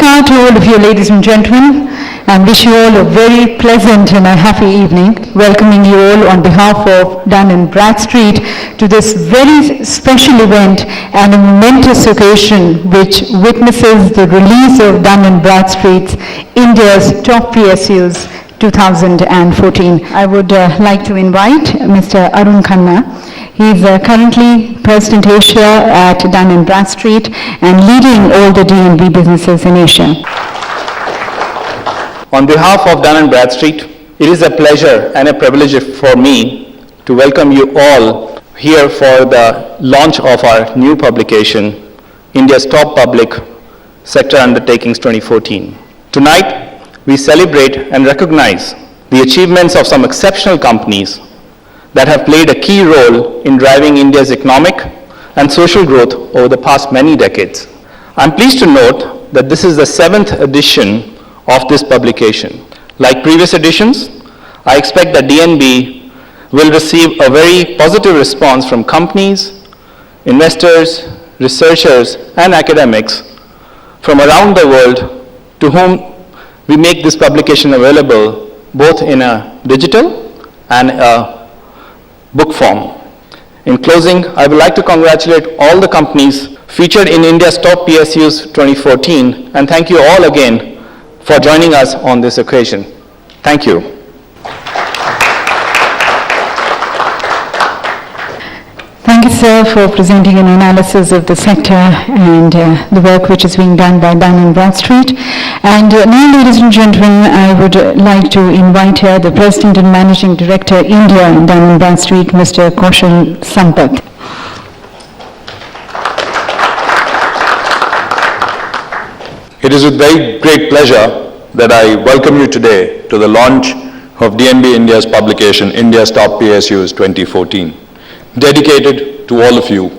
Namaskar to all of you, ladies and gentlemen, and wish you all a very pleasant and a happy evening. Welcoming you all on behalf of Dun & Bradstreet to this very special event and a momentous occasion which witnesses the release of Dun & Bradstreet's India's Top PSUs 2014. I would like to invite Mr. Arun Khanna. He is currently President Asia at Dun & Bradstreet and leading all the D&B businesses in Asia. On behalf of Dun & Bradstreet, it is a pleasure and a privilege for me to welcome you all here for the launch of our new publication, India's Top Public Sector Undertakings 2014. Tonight, we celebrate and recognize the achievements of some exceptional companies that have played a key role in driving India's economic and social growth over the past many decades. I'm pleased to note that this is the 7th edition of this publication. Like previous editions, I expect that DNB will receive a very positive response from companies, investors, researchers, and academics from around the world to whom we make this publication available both in a digital and a book form. In closing, I would like to congratulate all the companies featured in India's Top PSUs 2014 and thank you all again for joining us on this occasion. Thank you. Thank you, sir, for presenting an analysis of the sector and the work which is being done by Dun & Bradstreet. And now, ladies and gentlemen, I would like to invite here the President and Managing Director, India, Dun & Bradstreet, Mr. Kaushal Sampath. It is with very great pleasure that I welcome you today to the launch of DNB India's publication, India's Top PSUs 2014. Dedicated to all of you,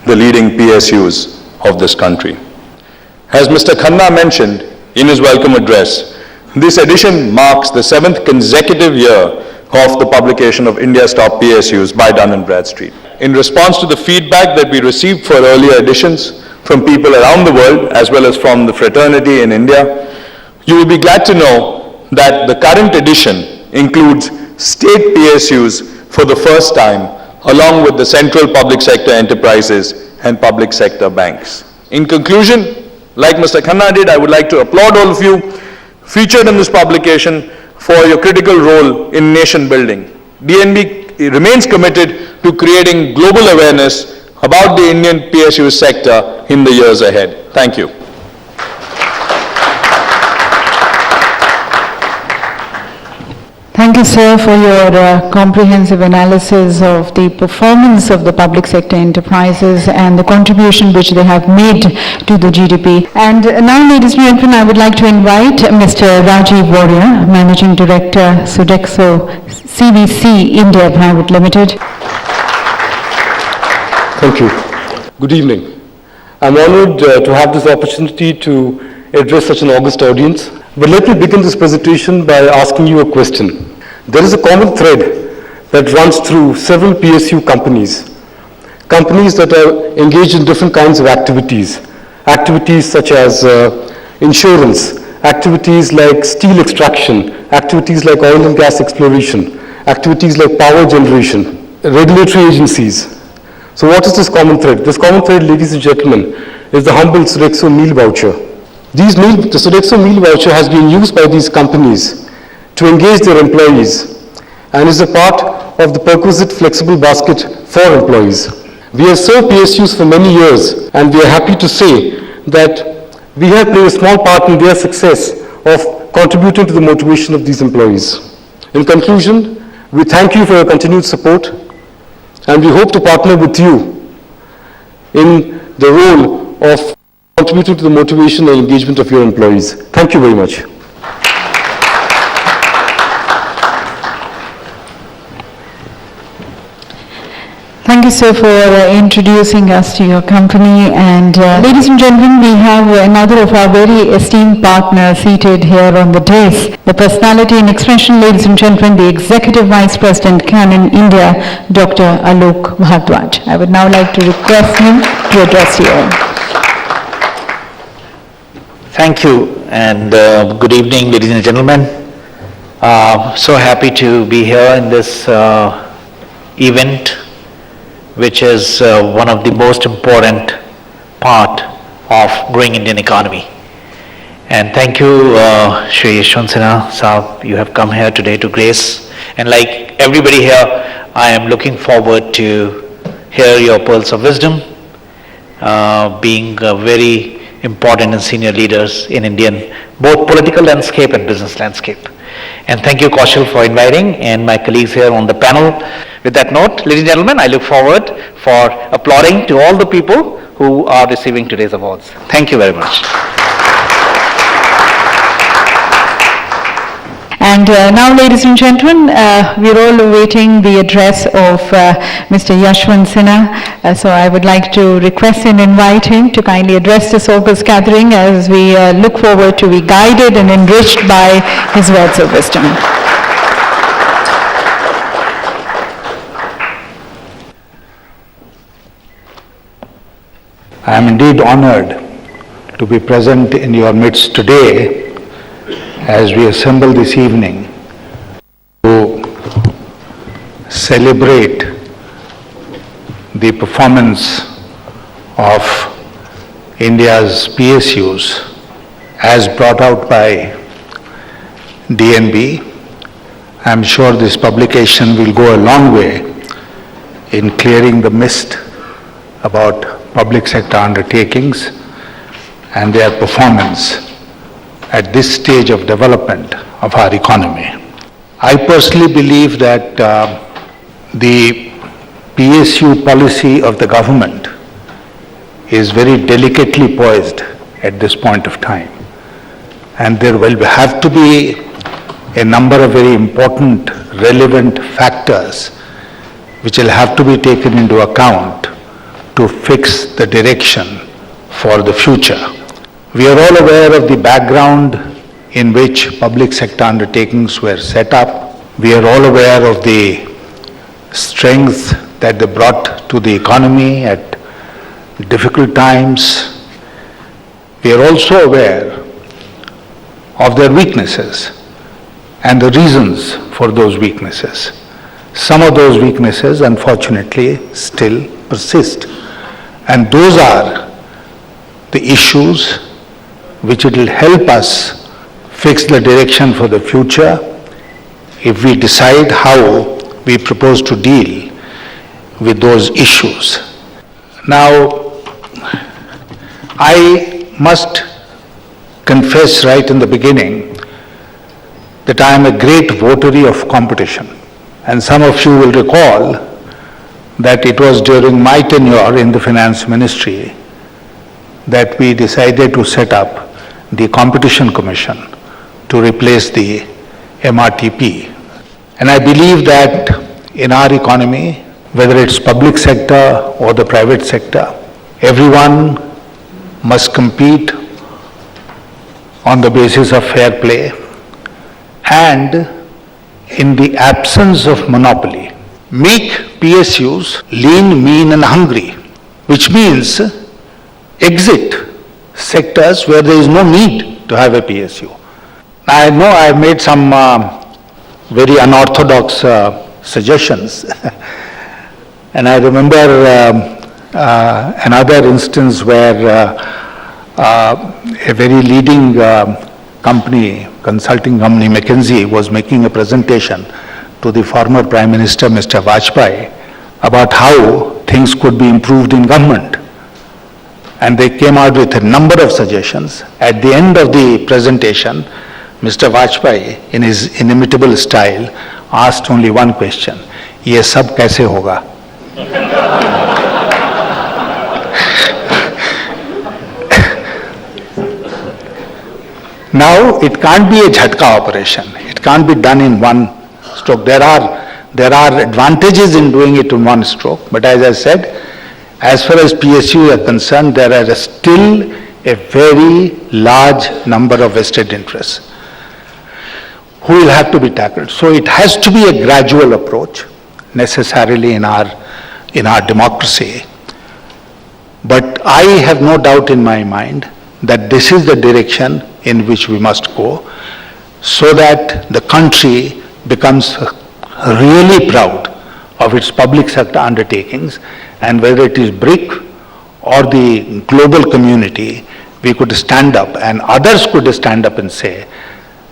the leading PSUs of this country. As Mr. Khanna mentioned in his welcome address, this edition marks the 7th consecutive year of the publication of India's Top PSUs by Dun & Bradstreet. In response to the feedback that we received for earlier editions from people around the world, as well as from the fraternity in India, you will be glad to know that the current edition includes state PSUs for the first time, along with the central public sector enterprises and public sector banks. In conclusion, like Mr. Khanna did, I would like to applaud all of you featured in this publication for your critical role in nation building. DNB remains committed to creating global awareness about the Indian PSU sector in the years ahead. Thank you. Thank you, sir, for your comprehensive analysis of the performance of the public sector enterprises and the contribution which they have made to the GDP. And now, ladies and gentlemen, I would like to invite Mr. Rajiv Warrior, Managing Director, Sodexo CVC India Private Limited. Thank you. Good evening. I'm honored to have this opportunity to address such an august audience. But let me begin this presentation by asking you a question. There is a common thread that runs through several PSU companies. Companies that are engaged in different kinds of activities. Activities such as insurance, activities like steel extraction, activities like oil and gas exploration, activities like power generation, regulatory agencies. So what is this common thread? This common thread, ladies and gentlemen, is the humble Sodexo meal voucher. The Sodexo meal voucher has been used by these companies to engage their employees and is a part of the perquisite flexible basket for employees. We have served PSUs for many years and we are happy to say that we have played a small part in their success of contributing to the motivation of these employees. In conclusion, we thank you for your continued support and we hope to partner with you in the role of contributing to the motivation and engagement of your employees. Thank you very much. Thank you, sir, for introducing us to your company. And ladies and gentlemen, we have another of our very esteemed partners seated here on the dais. The personality and expression, ladies and gentlemen, the Executive Vice President, Canon India, Dr. Alok Bhardwaj. I would now like to request him to address you all. Thank you, and good evening, ladies and gentlemen. So happy to be here in this event, which is one of the most important part of growing Indian economy. And thank you, Shri Yashwant Sinha Saab, you have come here today to grace. And like everybody here, I am looking forward to hear your pearls of wisdom, being very important and senior leaders in Indian, both political landscape and business landscape. And thank you, Kaushal, for inviting, and my colleagues here on the panel. With that note, ladies and gentlemen, I look forward for applauding to all the people who are receiving today's awards. Thank you very much. And now, ladies and gentlemen, we're all awaiting the address of Mr. Yashwant Sinha. So I would like to request and invite him to kindly address this august gathering as we look forward to be guided and enriched by his words of wisdom. I am indeed honored to be present in your midst today as we assemble this evening to celebrate the performance of India's PSUs as brought out by DNB. I am sure this publication will go a long way in clearing the mist about public sector undertakings and their performance at this stage of development of our economy. I personally believe that the PSU policy of the government is very delicately poised at this point of time. And there will have to be a number of very important, relevant factors which will have to be taken into account to fix the direction for the future. We are all aware of the background in which public sector undertakings were set up. We are all aware of the strength that they brought to the economy at difficult times. We are also aware of their weaknesses and the reasons for those weaknesses. Some of those weaknesses, unfortunately, still persist. And those are the issues which it will help us fix the direction for the future if we decide how we propose to deal with those issues. Now, I must confess right in the beginning that I am a great votary of competition. And some of you will recall that it was during my tenure in the Finance Ministry that we decided to set up the Competition Commission to replace the MRTP. And I believe that in our economy, whether it's public sector or the private sector, everyone must compete on the basis of fair play and, in the absence of monopoly, make PSUs lean, mean and hungry, which means exit sectors where there is no need to have a PSU. I know I have made some very unorthodox suggestions and I remember another instance where a very leading consulting company, McKinsey, was making a presentation to the former Prime Minister, Mr. Vajpayee, about how things could be improved in government. And they came out with a number of suggestions. At the end of the presentation, Mr. Vajpayee, in his inimitable style, asked only one question, "ये सब कैसे होगा?" Now, it can't be a jhatka operation. It can't be done in one stroke. There are advantages in doing it in one stroke, but as I said, as far as PSU are concerned, there are still a very large number of vested interests who will have to be tackled. So it has to be a gradual approach necessarily in our democracy. But I have no doubt in my mind that this is the direction in which we must go, so that the country becomes really proud of its public sector undertakings, and whether it is BRIC or the global community, we could stand up and others could stand up and say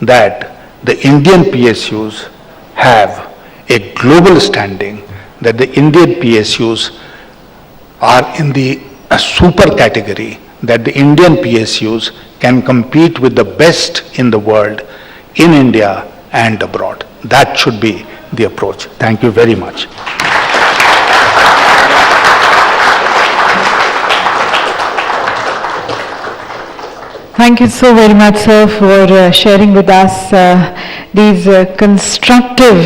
that the Indian PSUs have a global standing, that the Indian PSUs are in the super category, that the Indian PSUs can compete with the best in the world, in India and abroad. That should be the approach. Thank you very much. Thank you so very much, sir, for sharing with us these constructive,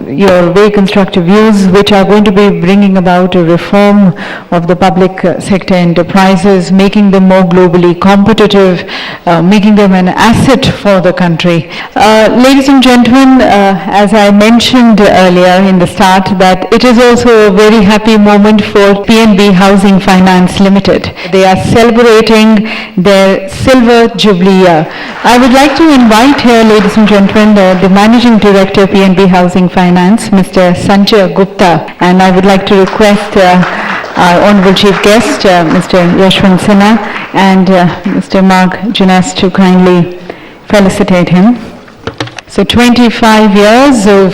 your very constructive views, which are going to be bringing about a reform of the public sector enterprises, making them more globally competitive, making them an asset for the country. Ladies and gentlemen, as I mentioned earlier in the start, that it is also a very happy moment for PNB Housing Finance Limited. They are celebrating their silver jubilee year. I would like to invite here, ladies and gentlemen, the Managing Director, PNB Housing Finance, Mr. Sanjay Gupta, and I would like to request our Honorable Chief Guest, Mr. Yashwant Sinha, and Mr. Mark Junas to kindly felicitate him. So 25 years of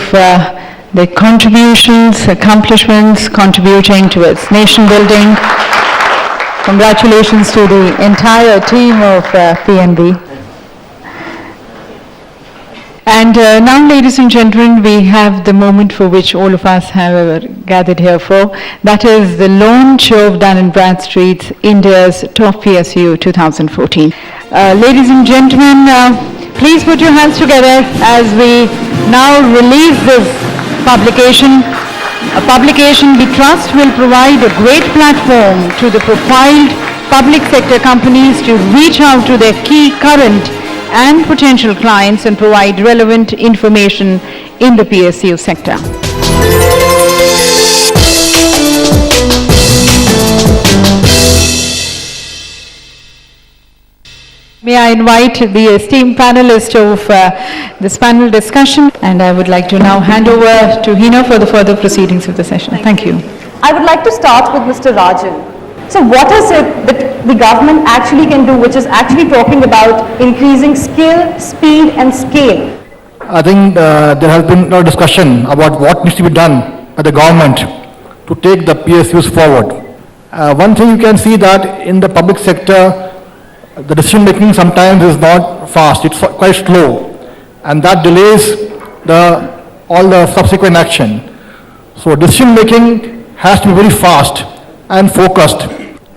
the contributions, accomplishments, contributing towards nation building. Congratulations to the entire team of PNB. And now, ladies and gentlemen, we have the moment for which all of us have gathered here for. That is the launch of Dun & Bradstreet's India's Top PSU 2014. Ladies and gentlemen, please put your hands together as we now release this publication. A publication we trust will provide a great platform to the profiled public sector companies to reach out to their key current and potential clients and provide relevant information in the PSU sector. May I invite the esteemed panelist of this panel discussion, and I would like to now hand over to Hina for the further proceedings of the session. Thank you. I would like to start with Mr. Rajan. So what is it that the government actually can do, which is actually talking about increasing skill, speed and scale? I think there has been no discussion about what needs to be done by the government to take the PSUs forward. One thing you can see that in the public sector, the decision making sometimes is not fast, it's quite slow, and that delays all the subsequent action. So decision making has to be very fast and focused.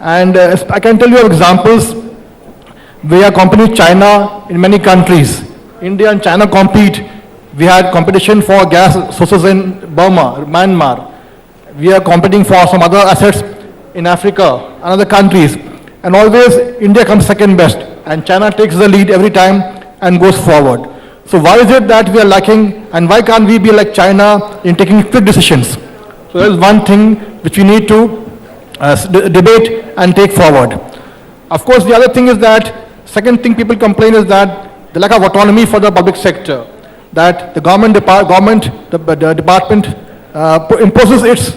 And I can tell you examples where companies China in many countries, India and China compete. We had competition for gas sources in Burma, Myanmar. We are competing for some other assets in Africa and other countries. And always India comes second best and China takes the lead every time and goes forward. So why is it that we are lacking, and why can't we be like China in taking quick decisions? So that is one thing which we need to debate and take forward. Of course, the other thing is that, second thing people complain is that the lack of autonomy for the public sector, that the government department imposes its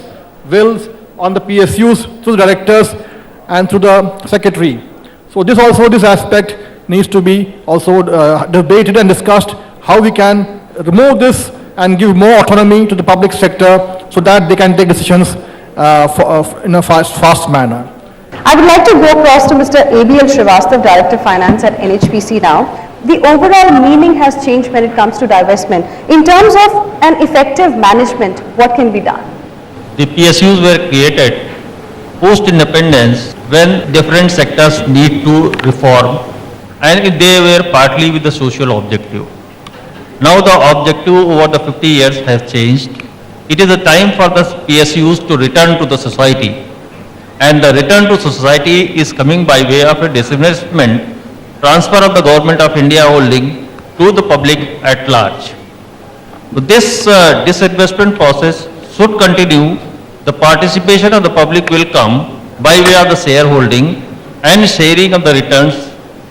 wills on the PSUs through the directors and through the secretary. So this aspect needs to be also debated and discussed, how we can remove this and give more autonomy to the public sector so that they can take decisions in a fast manner. I would like to go across to Mr. ABL Srivastav, Director of Finance at NHPC now. The overall meaning has changed when it comes to divestment. In terms of an effective management, what can be done? The PSUs were created post-independence when different sectors need to reform, and they were partly with the social objective. Now the objective over the 50 years has changed. It is a time for the PSUs to return to the society, and the return to society is coming by way of a disinvestment, transfer of the Government of India holding to the public at large. This disinvestment process should continue. The participation of the public will come by way of the shareholding, and sharing of the returns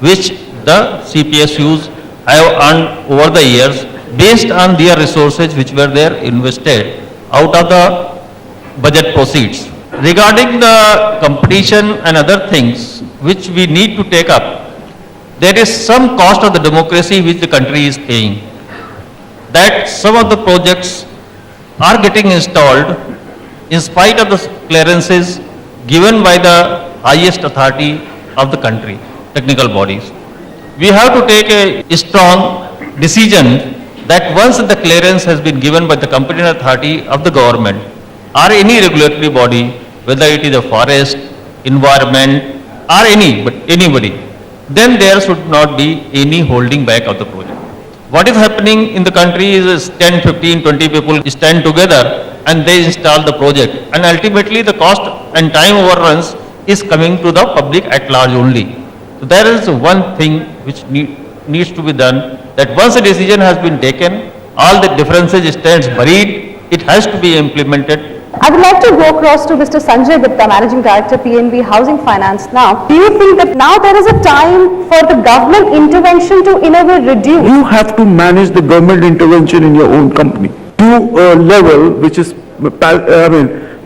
which the CPSUs have earned over the years based on their resources which were there invested out of the budget proceeds. Regarding the competition and other things which we need to take up, there is some cost of the democracy which the country is paying. That some of the projects are getting installed in spite of the clearances given by the highest authority of the country, technical bodies. We have to take a strong decision that once the clearance has been given by the competent authority of the government or any regulatory body, whether it is a forest, environment or anybody, then there should not be any holding back of the project. What is happening in the country is 10, 15, 20 people stand together and they install the project, and ultimately the cost and time overruns is coming to the public at large only. So there is one thing which needs to be done, that once a decision has been taken, all the differences stands buried, it has to be implemented. I would like to go across to Mr. Sanjay Gupta, Managing Director, PNB Housing Finance now. Do you think that now there is a time for the government intervention to in a way reduce? You have to manage the government intervention in your own company to a level which is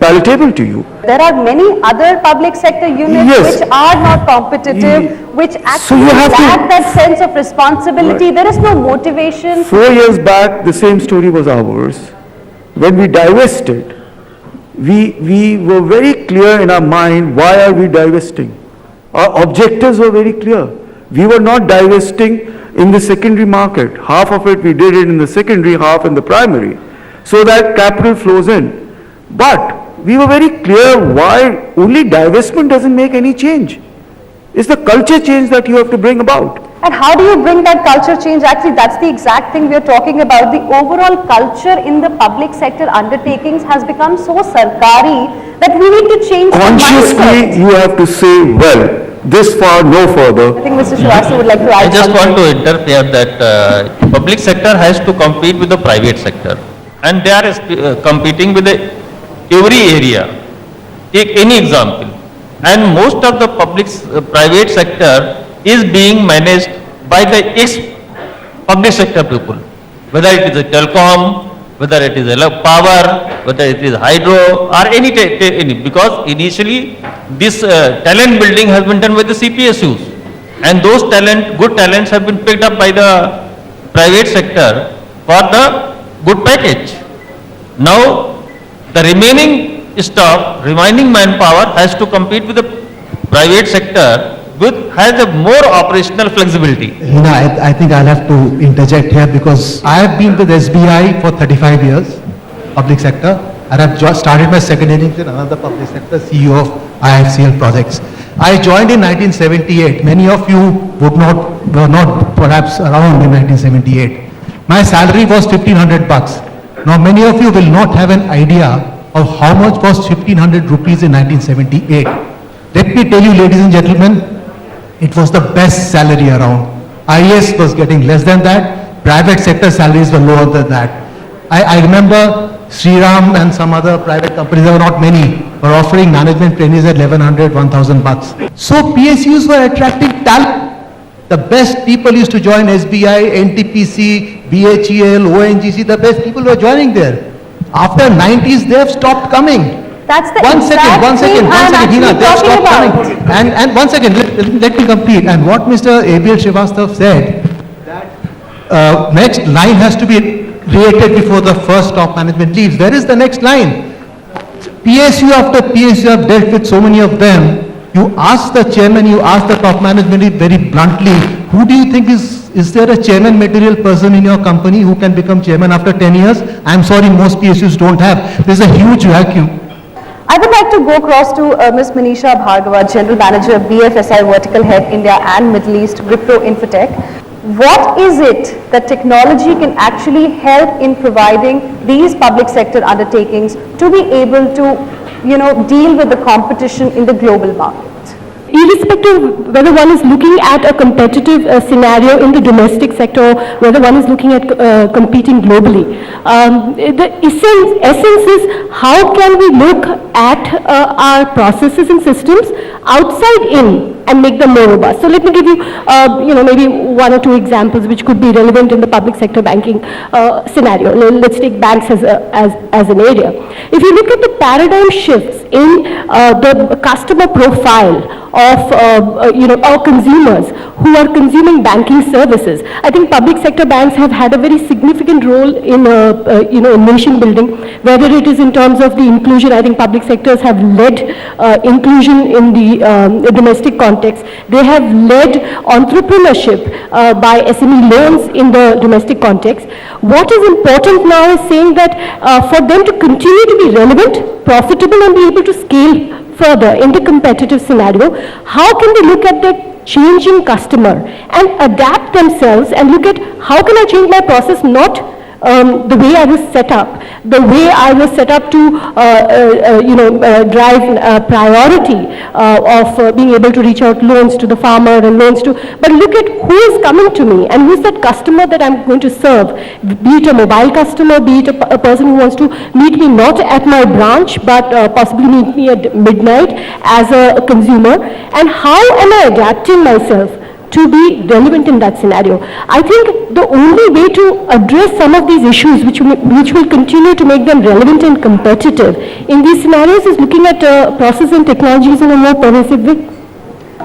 palatable to you. There are many other public sector units Yes. which are not competitive, which actually you have to- lack that sense of responsibility. There is no motivation. 4 years back, the same story was ours. When we divested, we were very clear in our mind, why are we divesting? Our objectives were very clear. We were not divesting in the secondary market. Half of it we did it in the secondary, half in the primary, so that capital flows in. But we were very clear why only divestment doesn't make any change. It's the culture change that you have to bring about. And how do you bring that culture change? Actually, that's the exact thing we are talking about. The overall culture in the public sector undertakings has become so sarkari that we need to change the Consciously, mindset. you have to say, well, this far, no further. I think Mr. Srivastava would like to I add just want something. to interfere that public sector has to compete with the private sector, and they are competing with every area. Take any example, and most of the private sector is being managed by the ex-public sector people, whether it is a telecom, whether it is power, whether it is hydro or any, because initially this talent building has been done by the CPSUs, and those good talents have been picked up by the private sector for the good package. Now the remaining remaining manpower has to compete with the private sector has a more operational flexibility. I think I'll have to interject here because I have been with SBI for 35 years, public sector, and I've just started my second innings in another public sector, CEO of IFCL projects. I joined in 1978. Many of you were not perhaps around in 1978. My salary was $1,500. Now many of you will not have an idea of how much was 1,500 rupees in 1978. Let me tell you, ladies and gentlemen, it was the best salary around. IAS was getting less than that. Private sector salaries were lower than that. I remember Sriram and some other private companies, there were not many, were offering management trainees at $1,100, $1,000. So PSUs were attracting talent. The best people used to join SBI, NTPC, BHEL, ONGC, the best people were joining there. After 90s, they have stopped coming. That's the One second, Hina, they have stopped coming. And one second, let me complete. And what Mr. ABL Srivastava said, that next line has to be created before the first top management leaves. Where is the next line? PSU after PSU, have dealt with so many of them. You ask the chairman, you ask the top management very bluntly, who do you think is there a chairman material person in your company who can become chairman after 10 years? I'm sorry, most PSUs don't have. There's a huge vacuum. I would like to go across to Ms. Manisha Bhargava, General Manager, BFSI Vertical Head, India and Middle East, Wipro Infotech. What is it that technology can actually help in providing these public sector undertakings to be able to, deal with the competition in the global market? Irrespective of whether one is looking at a competitive scenario in the domestic sector, whether one is looking at competing globally, the essence is how can we look at our processes and systems outside in and make them more robust. So let me give you, maybe one or two examples which could be relevant in the public sector banking scenario. Let's take banks as an area. If you look at the paradigm shifts in the customer profile of our consumers who are consuming banking services, I think public sector banks have had a very significant role in nation building, whether it is in terms of the inclusion. I think public sectors have led inclusion in the domestic context. They have led entrepreneurship by SME loans in the domestic context. What is important now is saying that for them to continue to be relevant, profitable and be able to scale further in the competitive scenario, how can they look at the changing customer and adapt themselves and look at how can I change my process, not the way I was set up, to drive priority of being able to reach out loans to the farmer and loans to, but look at who is coming to me and who is that customer that I'm going to serve, be it a mobile customer, be it a person who wants to meet me not at my branch but possibly meet me at midnight as a consumer, and how am I adapting myself to be relevant in that scenario. I think the only way to address some of these issues which will continue to make them relevant and competitive in these scenarios is looking at process and technologies in a more pervasive way.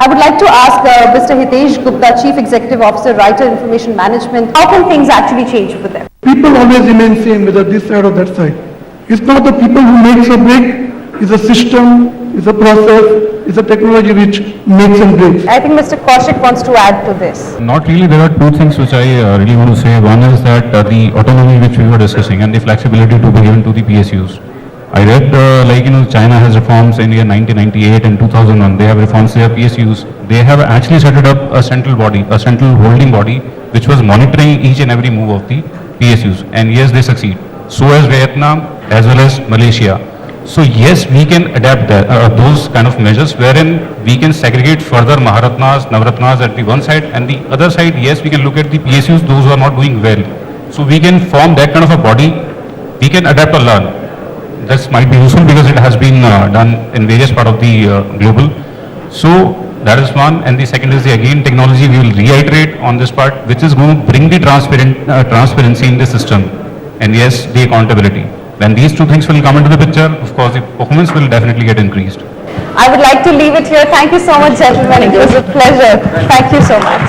I would like to ask Mr. Hitesh Gupta, Chief Executive Officer, Writer Information Management, how can things actually change for them? People always remain same, whether this side or that side. It's not the people who makes or break, it's a system, it's a process, it's a technology which makes and breaks. I think Mr. Kaushik wants to add to this. Not really. There are two things which I really want to say. One is that the autonomy which we were discussing and the flexibility to be given to the PSUs. I read China has reforms in year 1998 and 2001. They have reforms their PSUs. They have actually set it up a central body, a central holding body, which was monitoring each and every move of the PSUs. And yes, they succeed. So as Vietnam as well as Malaysia. So yes, we can adapt those kind of measures wherein we can segregate further Maharatnas, Navratnas at the one side, and the other side, yes, we can look at the PSUs, those who are not doing well. So we can form that kind of a body. We can adapt or learn. This might be useful because it has been done in various parts of the global. So that is one, and the second is again technology. We will reiterate on this part, which is going to bring the transparency in the system, and yes, the accountability. When these two things will come into the picture, of course, the performance will definitely get increased. I would like to leave it here. Thank you so much, gentlemen. It was a pleasure. Thank you so much.